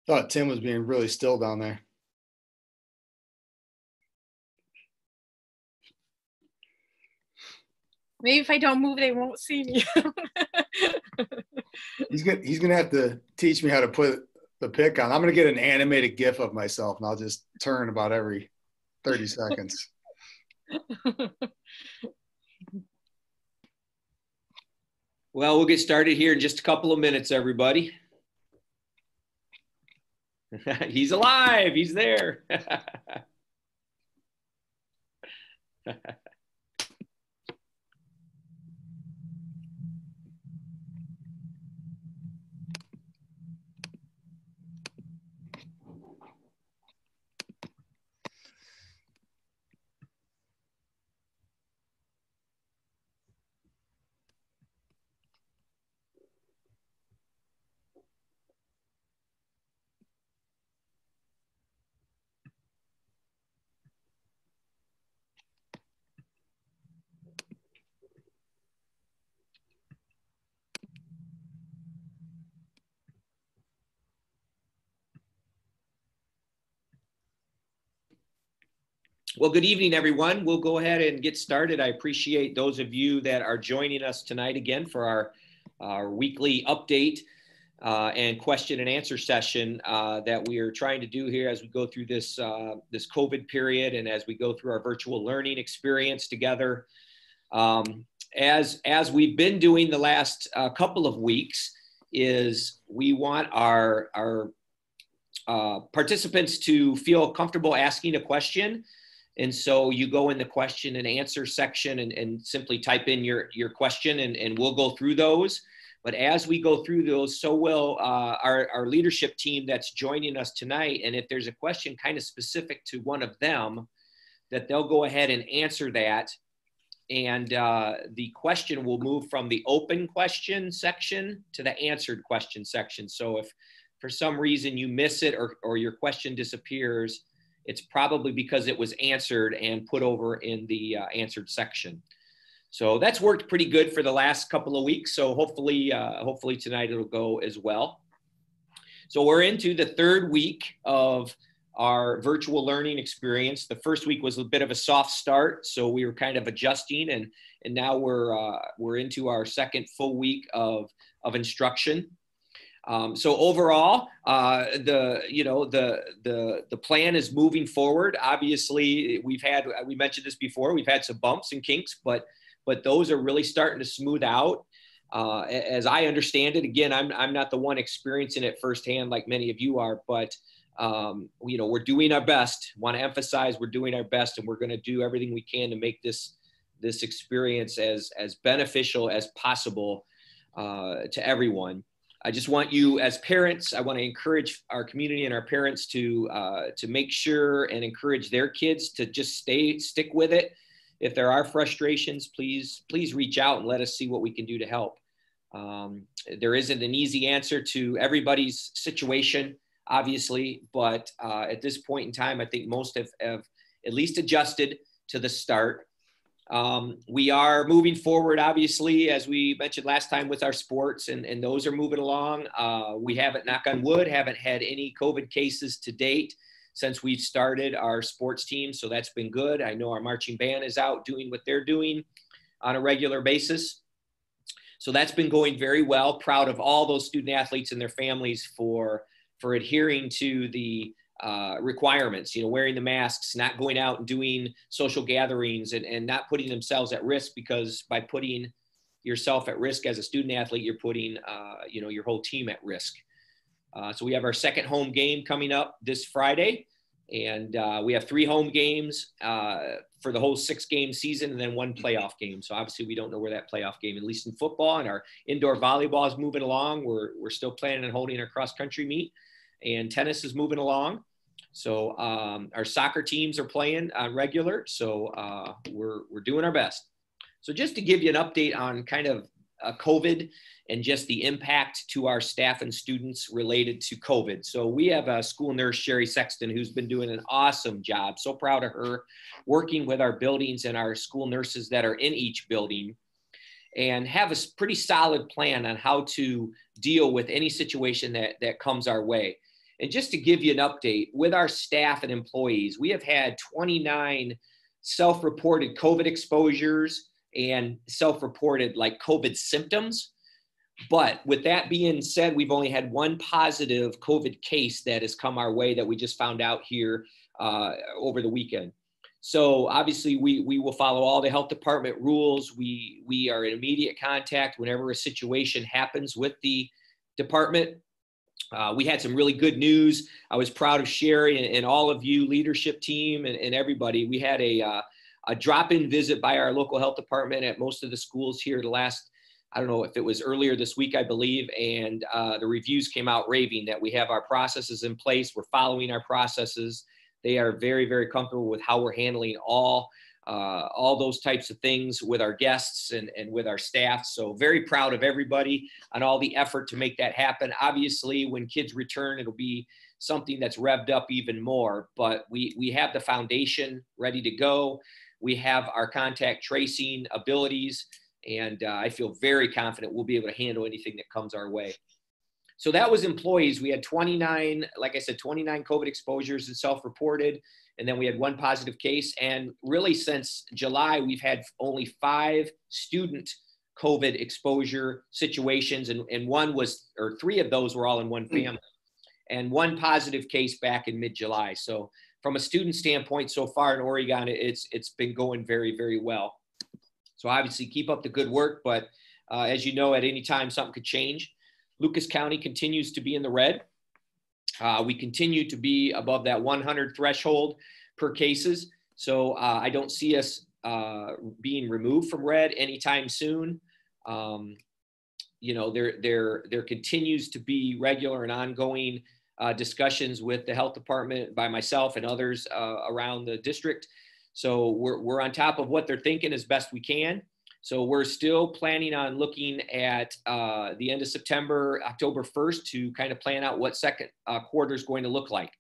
Thought Tim was being really still down there. Maybe if I don't move, they won't see me. He's gonna have to teach me how to put the pick on. I'm gonna get an animated GIF of myself, and I'll just turn about every 30 seconds. Well, we'll get started here in just a couple of minutes, everybody. He's alive. He's there. Well, good evening, everyone. We'll go ahead and get started. I appreciate those of you that are joining us tonight again for our weekly update and question and answer session that we are trying to do here as we go through this COVID period and as we go through our virtual learning experience together. As we've been doing the last couple of weeks, is we want our participants to feel comfortable asking a question. And so you go in the question and answer section and simply type in your question and we'll go through those. But as we go through those, so will our leadership team that's joining us tonight. And if there's a question kind of specific to one of them, that they'll go ahead and answer that. And the question will move from the open question section to the answered question section. So if for some reason you miss it or your question disappears, it's probably because it was answered and put over in the answered section. So that's worked pretty good for the last couple of weeks. So hopefully tonight it'll go as well. So we're into the third week of our virtual learning experience. The first week was a bit of a soft start, so we were kind of adjusting, and now we're into our second full week of instruction. So overall, the plan is moving forward. Obviously, we mentioned this before, we've had some bumps and kinks, but those are really starting to smooth out. As I understand it, again, I'm not the one experiencing it firsthand like many of you are, but we're doing our best. Want to emphasize we're doing our best, and we're going to do everything we can to make this experience as beneficial as possible to everyone. I just want you as parents, I want to encourage our community and our parents to make sure and encourage their kids to just stick with it. If there are frustrations, please reach out and let us see what we can do to help. There isn't an easy answer to everybody's situation, obviously, but at this point in time, I think most have at least adjusted to the start. We are moving forward, obviously, as we mentioned last time with our sports, and those are moving along. We haven't, knock on wood, haven't had any COVID cases to date since we've started our sports team. So that's been good. I know our marching band is out doing what they're doing on a regular basis. So that's been going very well. Proud of all those student athletes and their families for adhering to the requirements, wearing the masks, not going out and doing social gatherings, and not putting themselves at risk, because by putting yourself at risk as a student athlete, you're putting, your whole team at risk. So we have our second home game coming up this Friday, and we have 3 home games for the whole 6-game season, and then 1 playoff game. So obviously we don't know where that playoff game, at least in football, and our indoor volleyball is moving along. We're still planning on holding our cross country meet, and tennis is moving along. So our soccer teams are playing regular. So we're doing our best. So just to give you an update on kind of COVID and just the impact to our staff and students related to COVID. So we have a school nurse, Sherry Sexton, who's been doing an awesome job. So proud of her, working with our buildings and our school nurses that are in each building, and have a pretty solid plan on how to deal with any situation that comes our way. And just to give you an update, with our staff and employees, we have had 29 self-reported COVID exposures and self-reported like COVID symptoms. But with that being said, we've only had one positive COVID case that has come our way that we just found out here over the weekend. So obviously we will follow all the health department rules. We are in immediate contact whenever a situation happens with the department. We had some really good news. I was proud of Sherry and all of you, leadership team and everybody. We had a drop-in visit by our local health department at most of the schools here the last, I don't know if it was earlier this week, I believe, and the reviews came out raving that we have our processes in place. We're following our processes. They are very, very comfortable with how we're handling all those types of things with our guests and with our staff. So very proud of everybody on all the effort to make that happen. Obviously, when kids return, it'll be something that's revved up even more, but we have the foundation ready to go. We have our contact tracing abilities, and I feel very confident we'll be able to handle anything that comes our way. So that was employees. We had 29, like I said, 29 COVID exposures and self-reported, and then we had one positive case. And really since July, we've had only 5 student COVID exposure situations, and one was, or 3 of those were all in one family, and one positive case back in mid-July. So from a student standpoint, so far in Oregon, it's been going very, very well. So obviously keep up the good work, but as you know, at any time something could change. Lucas County continues to be in the red. We continue to be above that 100 threshold per cases. So I don't see us being removed from red anytime soon. You know, there continues to be regular and ongoing discussions with the health department by myself and others around the district. So we're on top of what they're thinking as best we can. So we're still planning on looking at the end of September, October 1st to kind of plan out what second quarter is going to look like.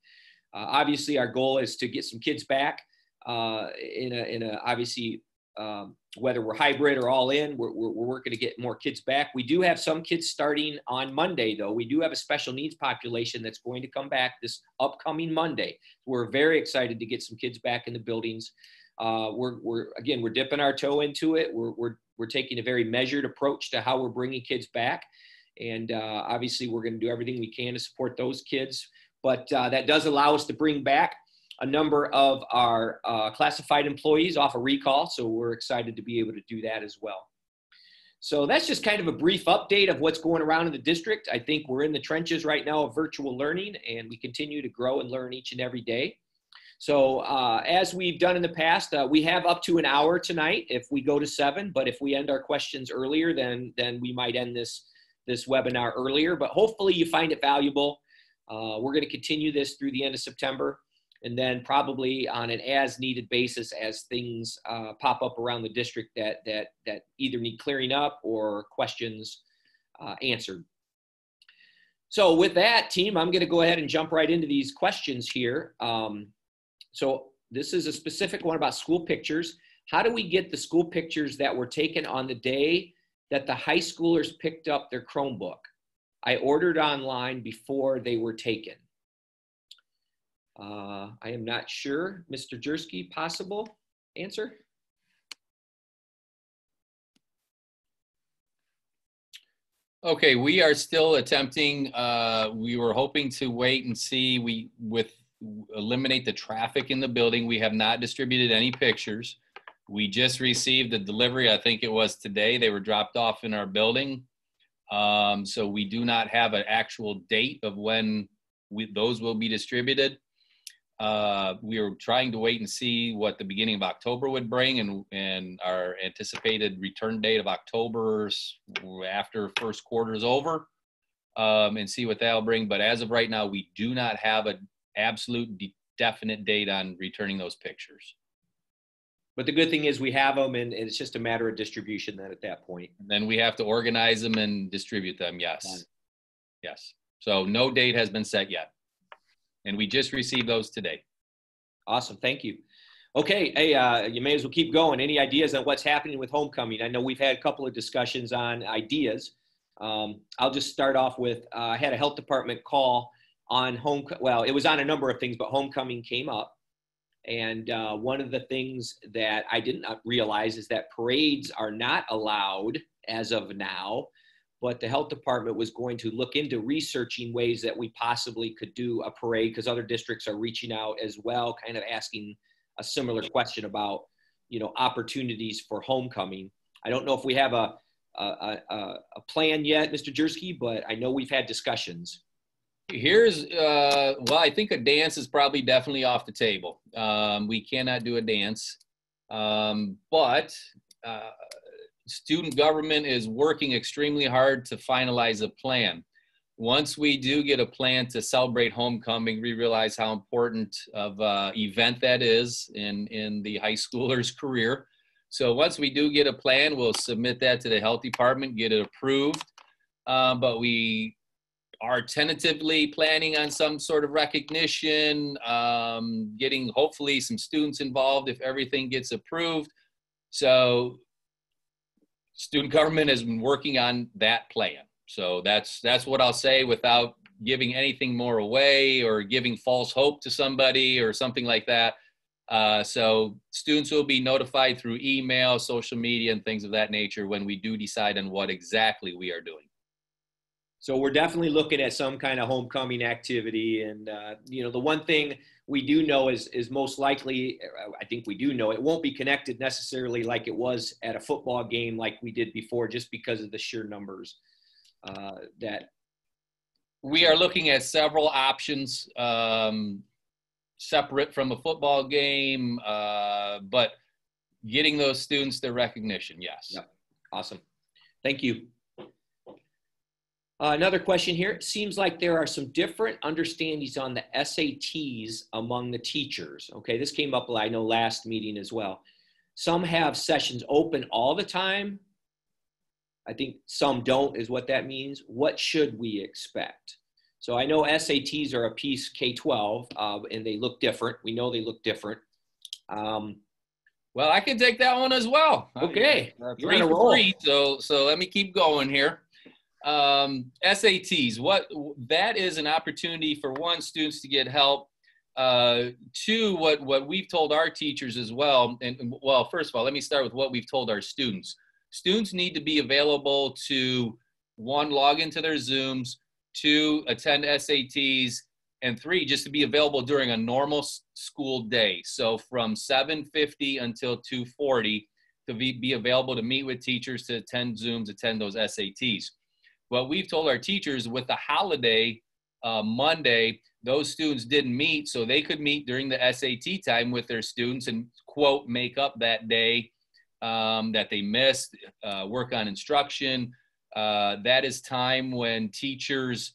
Obviously, our goal is to get some kids back in a obviously, whether we're hybrid or all in, we're working to get more kids back. We do have some kids starting on Monday, though. We do have a special needs population that's going to come back this upcoming Monday. We're very excited to get some kids back in the buildings. We're dipping our toe into it. We're taking a very measured approach to how we're bringing kids back. And obviously we're going to do everything we can to support those kids. But that does allow us to bring back a number of our classified employees off a recall. So we're excited to be able to do that as well. So that's just kind of a brief update of what's going around in the district. I think we're in the trenches right now of virtual learning, and we continue to grow and learn each and every day. So as we've done in the past, we have up to an hour tonight if we go to 7, but if we end our questions earlier, then we might end this webinar earlier, but hopefully you find it valuable. We're going to continue this through the end of September, and then probably on an as needed basis as things pop up around the district that either need clearing up or questions answered. So with that, team, I'm going to go ahead and jump right into these questions here. So this is a specific one about school pictures. How do we get the school pictures that were taken on the day that the high schoolers picked up their Chromebook? I ordered online before they were taken. I am not sure. Mr. Jersky, possible answer? Okay, we are still attempting. We were hoping to wait and see. Eliminate the traffic in the building. We have not distributed any pictures. We just received the delivery. I think it was today. They were dropped off in our building. So we do not have an actual date of when those will be distributed. We were trying to wait and see what the beginning of October would bring, and our anticipated return date of October after first quarter is over, and see what that'll bring. But as of right now, we do not have an absolute definite date on returning those pictures. But the good thing is we have them, and it's just a matter of distribution then at that point. And then we have to organize them and distribute them, yes. Yes. So no date has been set yet. And we just received those today. Awesome, thank you. Okay, hey, you may as well keep going. Any ideas on what's happening with homecoming? I know we've had a couple of discussions on ideas. I'll just start off with, I had a health department call on well, it was on a number of things, but homecoming came up. And one of the things that I did not realize is that parades are not allowed as of now, but the health department was going to look into researching ways that we possibly could do a parade, because other districts are reaching out as well, kind of asking a similar question about, you know, opportunities for homecoming. I don't know if we have a plan yet, Mr. Jersky, but I know we've had discussions. Here's, well, I think a dance is probably definitely off the table. We cannot do a dance, but student government is working extremely hard to finalize a plan. Once we do get a plan to celebrate homecoming, we realize how important of an event that is in the high schooler's career. So once we do get a plan, we'll submit that to the health department, get it approved. But we are tentatively planning on some sort of recognition, getting hopefully some students involved if everything gets approved. So student government has been working on that plan. So that's what I'll say without giving anything more away or giving false hope to somebody or something like that. So students will be notified through email, social media, and things of that nature when we do decide on what exactly we are doing. So we're definitely looking at some kind of homecoming activity. And, you know, the one thing we do know is most likely, I think we do know, it won't be connected necessarily like it was at a football game like we did before, just because of the sheer numbers that. We are looking at several options separate from a football game, but getting those students their recognition, yes. Yep. Awesome. Thank you. Another question here. It seems like there are some different understandings on the SATs among the teachers. Okay, this came up, I know, last meeting as well. Some have sessions open all the time. I think some don't, is what that means. What should we expect? So I know SATs are a piece K-12, and they look different. We know they look different. Well, I can take that one as well. Okay, you're on a roll. So let me keep going here. SATs, that is an opportunity for one, students to get help. Two, what we've told our teachers as well, and well, first of all, let me start with what we've told our students. Students need to be available to, one, log into their Zooms, two, attend SATs, and three, just to be available during a normal school day. So from 7:50 until 2:40 to be available to meet with teachers, to attend Zooms, attend those SATs. What we've told our teachers, with the holiday Monday, those students didn't meet, so they could meet during the SAT time with their students and, quote, make up that day that they missed, work on instruction. That is time when teachers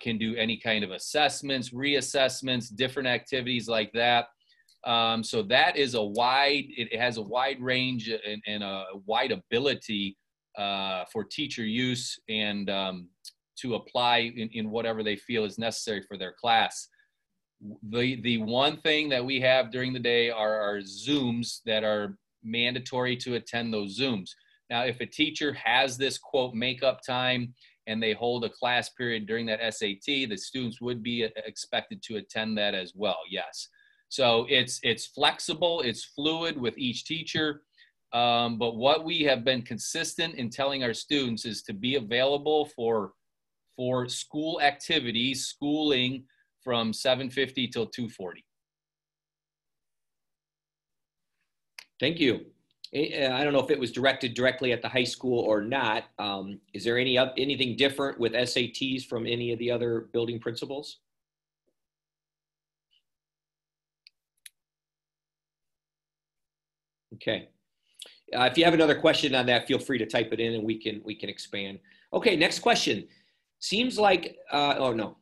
can do any kind of assessments, reassessments, different activities like that. So that is it has a wide range and a wide ability for teacher use and to apply in whatever they feel is necessary for their class. The one thing that we have during the day are our Zooms that are mandatory to attend those Zooms. Now, if a teacher has this, quote, makeup time and they hold a class period during that SAT, the students would be expected to attend that as well, yes. So it's flexible, it's fluid with each teacher. But what we have been consistent in telling our students is to be available for school activities, schooling from 7:50 till 2:40. Thank you. I don't know if it was directed directly at the high school or not. Is there anything different with SATs from any of the other building principals? Okay. If you have another question on that, feel free to type it in and we can expand. Okay, next question. Seems like, oh no,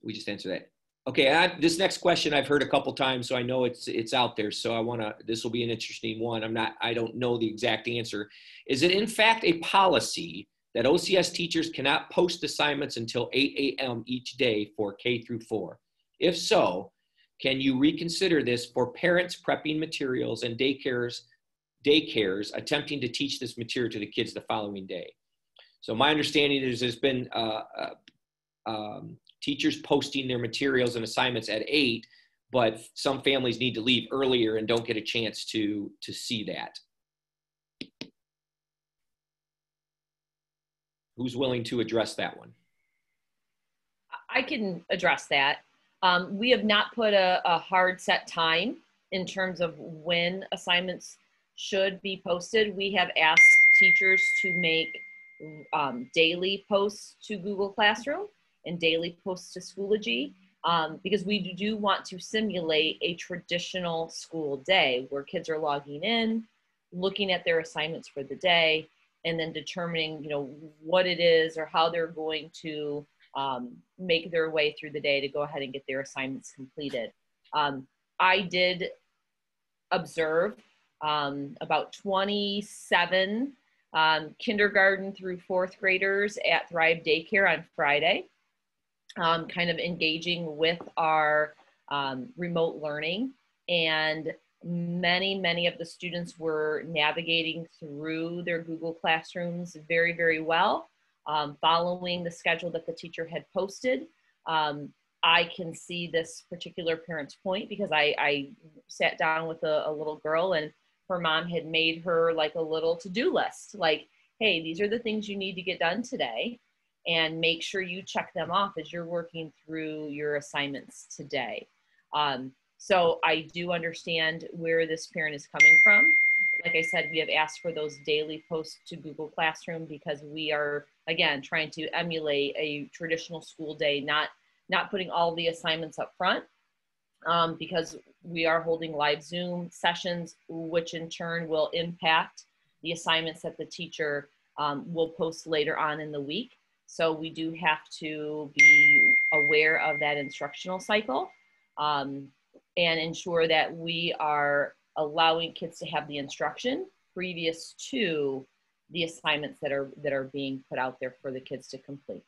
we just answered that. Okay, this next question I've heard a couple times, so I know it's out there. So this will be an interesting one. I don't know the exact answer. Is it in fact a policy that OCS teachers cannot post assignments until 8 a.m. each day for K through 4? If so, can you reconsider this for parents prepping materials and daycares attempting to teach this material to the kids the following day? So my understanding is there's been teachers posting their materials and assignments at 8, but some families need to leave earlier and don't get a chance to see that. Who's willing to address that one? I can address that. We have not put a hard set time in terms of when assignments should be posted. We have asked teachers to make daily posts to Google Classroom and daily posts to Schoology, because we do want to simulate a traditional school day where kids are logging in, looking at their assignments for the day, and then determining, you know, what it is or how they're going to make their way through the day to go ahead and get their assignments completed. I did observe about 27 kindergarten through 4th graders at Thrive Daycare on Friday, kind of engaging with our remote learning. And many of the students were navigating through their Google Classrooms very, very well, following the schedule that the teacher had posted. I can see this particular parent's point because I sat down with a little girl, and her mom had made her like a little to-do list, like, hey, these are the things you need to get done today, and make sure you check them off as you're working through your assignments today. So I do understand where this parent is coming from. Like I said, we have asked for those daily posts to Google Classroom because we are, again, trying to emulate a traditional school day, not putting all the assignments up front, because we are holding live Zoom sessions, which in turn will impact the assignments that the teacher will post later on in the week. So we do have to be aware of that instructional cycle, and ensure that we are allowing kids to have the instruction previous to the assignments that are being put out there for the kids to complete.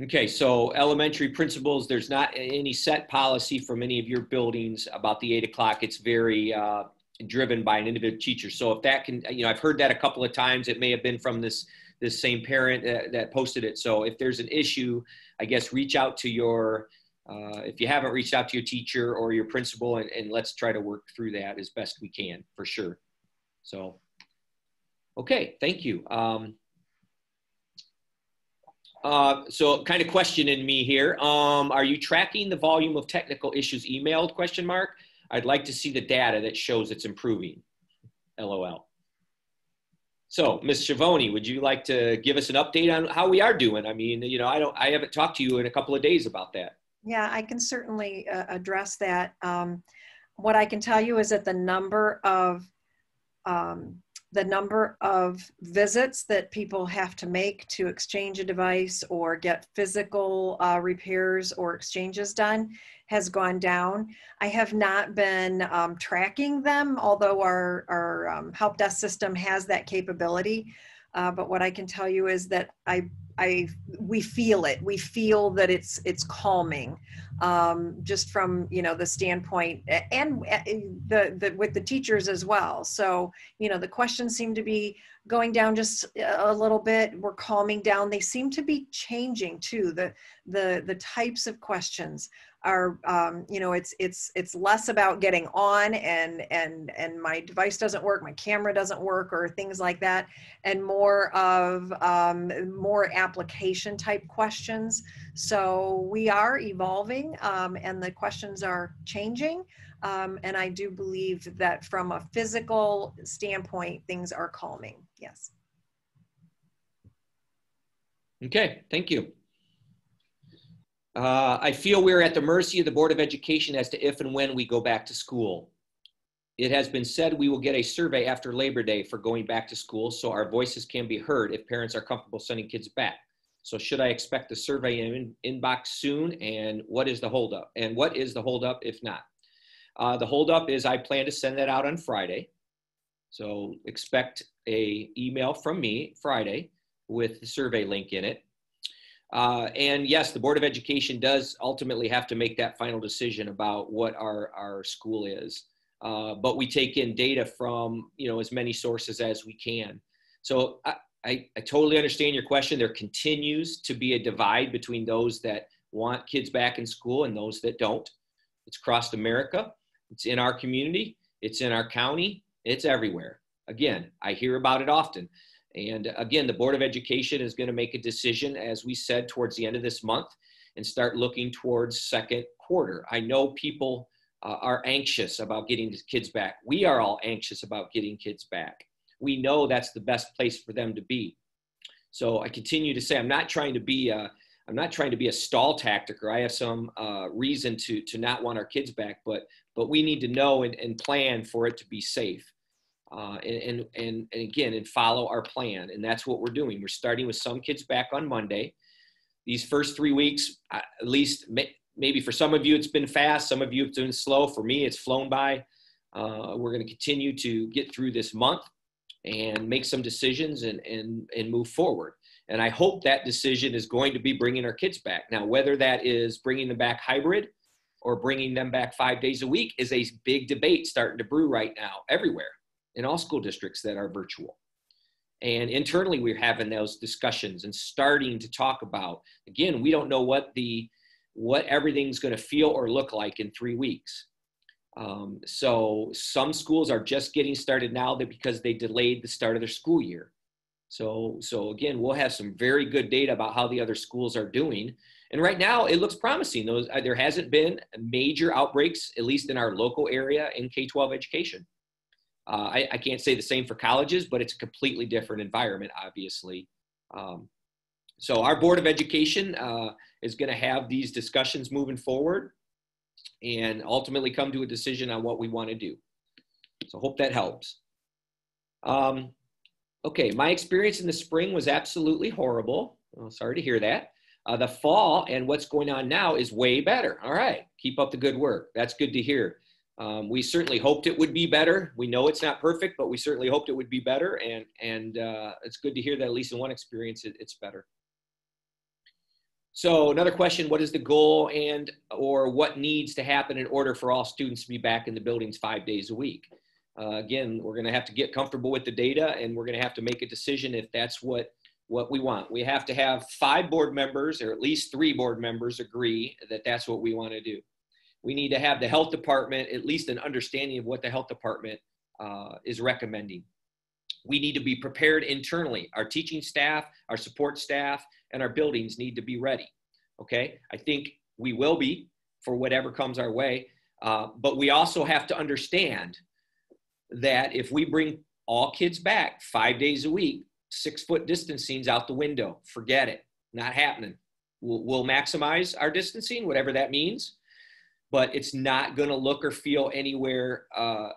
Okay, so elementary principals, there's not any set policy from any of your buildings about the 8 o'clock. It's very driven by an individual teacher. So if that can, you know, I've heard that a couple of times. It may have been from this same parent that posted it. So if there's an issue, I guess reach out to your, if you haven't reached out to your teacher or your principal, and let's try to work through that as best we can, for sure. So, okay, thank you. So kind of questioning me here. Are you tracking the volume of technical issues emailed, question mark? I'd like to see the data that shows it's improving, LOL. So Ms. Schiavone, would you like to give us an update on how we are doing? I mean, you know, I haven't talked to you in a couple of days about that. Yeah, I can certainly address that. What I can tell you is that the number of visits that people have to make to exchange a device or get physical repairs or exchanges done has gone down. I have not been tracking them, although our help desk system has that capability. But what I can tell you is that we feel it. We feel that it's calming, just from, you know, the standpoint, and with the teachers as well. So, you know, the questions seem to be going down just a little bit. We're calming down. They seem to be changing too. The types of questions are, you know, it's less about getting on and my device doesn't work, my camera doesn't work, or things like that, and more of more application type questions. So we are evolving, and the questions are changing. And I do believe that from a physical standpoint, things are calming. Yes. Okay, thank you. I feel we're at the mercy of the Board of Education as to if and when we go back to school. It has been said we will get a survey after Labor Day for going back to school, so our voices can be heard if parents are comfortable sending kids back. So should I expect the survey in inbox soon? And what is the holdup? And what is the holdup if not? The holdup is I plan to send that out on Friday. So expect an email from me Friday with the survey link in it. And yes, the Board of Education does ultimately have to make that final decision about what our school is. But we take in data from, you know, as many sources as we can. So I totally understand your question. There continues to be a divide between those that want kids back in school and those that don't. It's across America. It's in our community. It's in our county. It's everywhere. Again, I hear about it often. And again, the Board of Education is going to make a decision, as we said, towards the end of this month and start looking towards second quarter. I know people are anxious about getting the kids back. We are all anxious about getting kids back. We know that's the best place for them to be. So I continue to say, I'm not trying to be a stall tactic, or I have some reason to not want our kids back, but we need to know and plan for it to be safe. And again, and follow our plan. And that's what we're doing. We're starting with some kids back on Monday. These first 3 weeks, at least maybe for some of you, it's been fast. Some of you, it's been slow. For me, it's flown by. We're going to continue to get through this month and make some decisions and move forward. And I hope that decision is going to be bringing our kids back. Now, whether that is bringing them back hybrid or bringing them back 5 days a week is a big debate starting to brew right now everywhere in all school districts that are virtual. And internally, we're having those discussions and starting to talk about, again, we don't know what everything's going to feel or look like in 3 weeks. So some schools are just getting started now because they delayed the start of their school year. So again, we'll have some very good data about how the other schools are doing. And right now it looks promising. There hasn't been major outbreaks, at least in our local area in K-12 education. I can't say the same for colleges, but it's a completely different environment, obviously. So our Board of Education is going to have these discussions moving forward and ultimately come to a decision on what we want to do. So hope that helps. Okay, my experience in the spring was absolutely horrible. Oh, sorry to hear that. The fall and what's going on now is way better. All right, keep up the good work. That's good to hear. We certainly hoped it would be better. We know it's not perfect, but we certainly hoped it would be better. And it's good to hear that at least in one experience, it's better. So another question, what is the goal or what needs to happen in order for all students to be back in the buildings 5 days a week? Again, we're going to have to get comfortable with the data, and we're going to have to make a decision if that's what we want. We have to have 5 board members, or at least 3 board members, agree that that's what we want to do. We need to have the health department, at least an understanding of what the health department is recommending. We need to be prepared internally. Our teaching staff, our support staff, and our buildings need to be ready. Okay, I think we will be for whatever comes our way, but we also have to understand that if we bring all kids back 5 days a week, 6-foot distancing's out the window. Forget it, not happening. We'll maximize our distancing, whatever that means, but it's not going to look or feel anywhere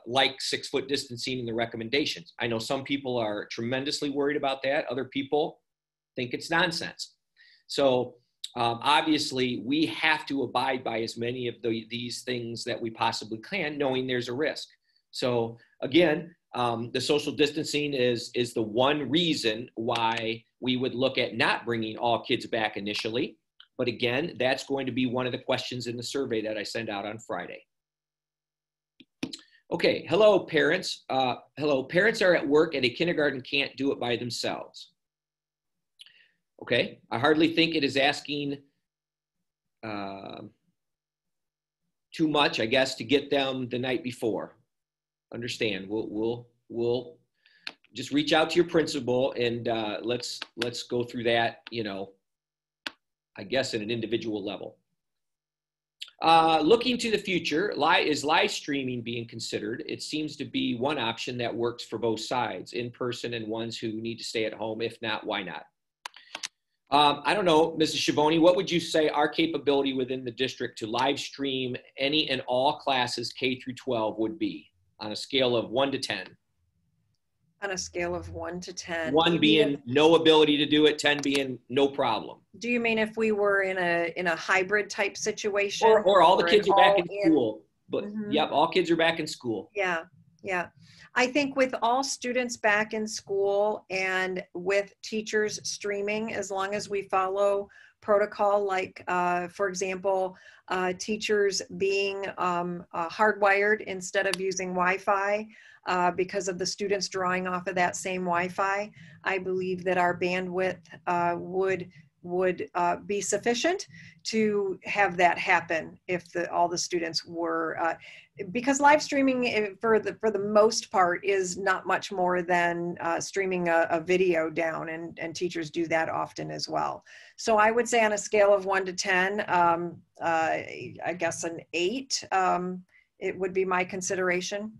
like 6-foot distancing in the recommendations. I know some people are tremendously worried about that. Other people think it's nonsense. So obviously we have to abide by as many of these things that we possibly can, knowing there's a risk. So again, the social distancing is the one reason why we would look at not bringing all kids back initially. But again, that's going to be one of the questions in the survey that I send out on Friday. Okay, hello parents. Hello, parents are at work and a kindergarten can't do it by themselves. Okay, I hardly think it is asking too much, I guess, to get them the night before. Understand, we'll just reach out to your principal and let's go through that, you know, I guess at an individual level. Looking to the future, is live streaming being considered? It seems to be one option that works for both sides, in person and ones who need to stay at home. If not, why not? I don't know, Mrs. Schiavone, what would you say our capability within the district to live stream any and all classes K through 12 would be on a scale of 1 to 10? On a scale of 1 to 10. 1 being no ability to do it, 10 being no problem. Do you mean if we were in a hybrid type situation? Or all the kids are back in school. But Mm-hmm. Yep, all kids are back in school. Yeah, yeah. I think with all students back in school and with teachers streaming, as long as we follow protocol, like, for example, teachers being hardwired instead of using Wi-Fi because of the students drawing off of that same Wi-Fi. I believe that our bandwidth would be sufficient to have that happen if all the students were, because live streaming for the most part is not much more than streaming a video down, and teachers do that often as well. So I would say on a scale of 1 to 10, I guess an 8, it would be my consideration.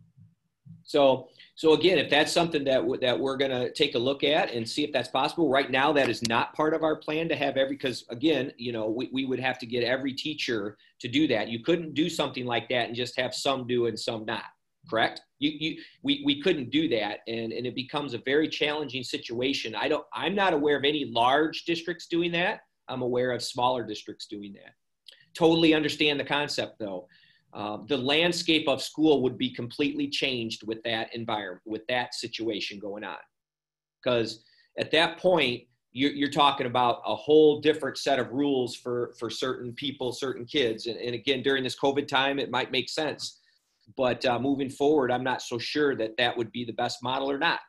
So again, if that's something that we're going to take a look at and see if that's possible. Right now, that is not part of our plan to have because again, you know, we would have to get every teacher to do that. You couldn't do something like that and just have some do and some not, correct? We couldn't do that, and it becomes a very challenging situation. I'm not aware of any large districts doing that. I'm aware of smaller districts doing that. Totally understand the concept though. The landscape of school would be completely changed with that environment, with that situation going on. Because at that point, you're talking about a whole different set of rules for certain people, certain kids. And again, during this COVID time, it might make sense. But moving forward, I'm not so sure that would be the best model or not.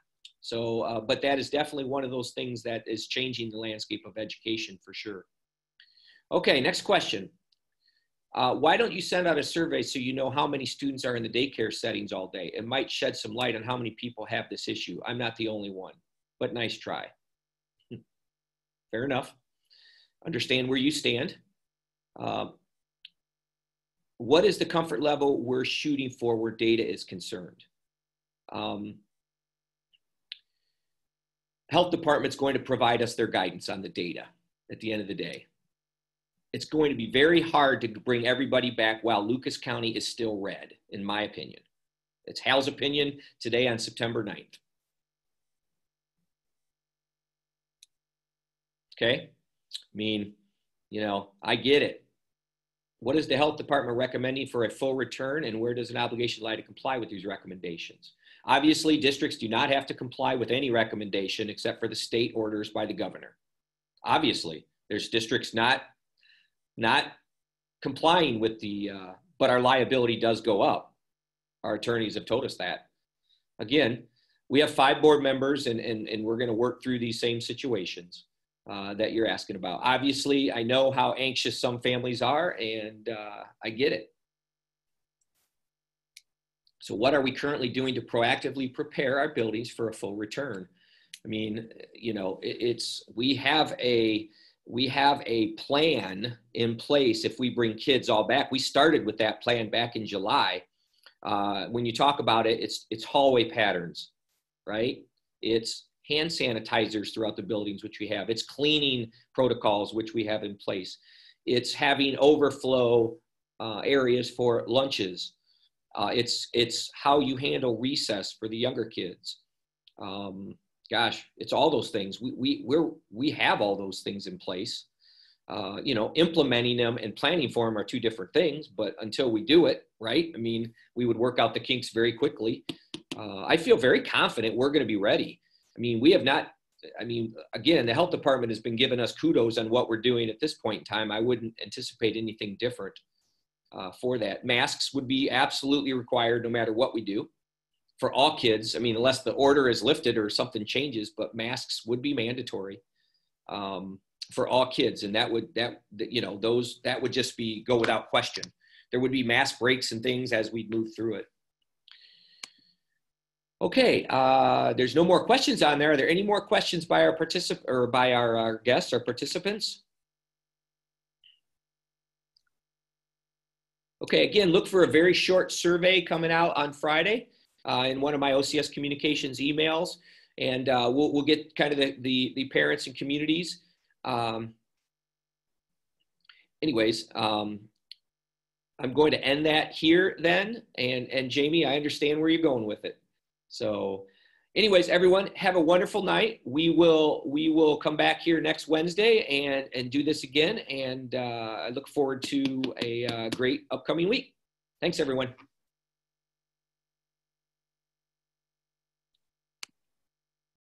So, but that is definitely one of those things that is changing the landscape of education for sure. Okay, next question. Why don't you send out a survey so you know how many students are in the daycare settings all day? It might shed some light on how many people have this issue. I'm not the only one, but nice try. Fair enough. Understand where you stand. What is the comfort level we're shooting for where data is concerned? Health department's going to provide us their guidance on the data at the end of the day. It's going to be very hard to bring everybody back while Lucas County is still red, in my opinion. It's Hal's opinion today on September 9th. Okay? I mean, you know, I get it. What is the health department recommending for a full return, and where does an obligation lie to comply with these recommendations? Obviously, districts do not have to comply with any recommendation except for the state orders by the governor. Obviously, there's districts not complying with the, but our liability does go up. Our attorneys have told us that. Again, we have 5 board members and we're going to work through these same situations that you're asking about. Obviously, I know how anxious some families are, and I get it. So what are we currently doing to proactively prepare our buildings for a full return? I mean, you know, we have a plan in place if we bring kids all back. We started with that plan back in July. When you talk about it, it's hallway patterns, right? It's hand sanitizers throughout the buildings, which we have. It's cleaning protocols, which we have in place. It's having overflow areas for lunches. It's how you handle recess for the younger kids. Gosh, it's all those things. We have all those things in place. You know, implementing them and planning for them are 2 different things, but until we do it, right? I mean, we would work out the kinks very quickly. I feel very confident we're going to be ready. I mean, we have not, I mean, again, the health department has been giving us kudos on what we're doing at this point in time. I wouldn't anticipate anything different for that. Masks would be absolutely required no matter what we do. For all kids, I mean, unless the order is lifted or something changes, but masks would be mandatory for all kids, and that would just be go without question. There would be mask breaks and things as we move through it. Okay, there's no more questions on there. Are there any more questions by our our guests or participants? Okay, again, look for a very short survey coming out on Friday. In one of my OCS communications emails, and we'll get kind of the parents and communities. Anyways, I'm going to end that here then, and Jamie, I understand where you're going with it. So anyways, everyone, have a wonderful night. We will come back here next Wednesday and do this again, and I look forward to a great upcoming week. Thanks, everyone.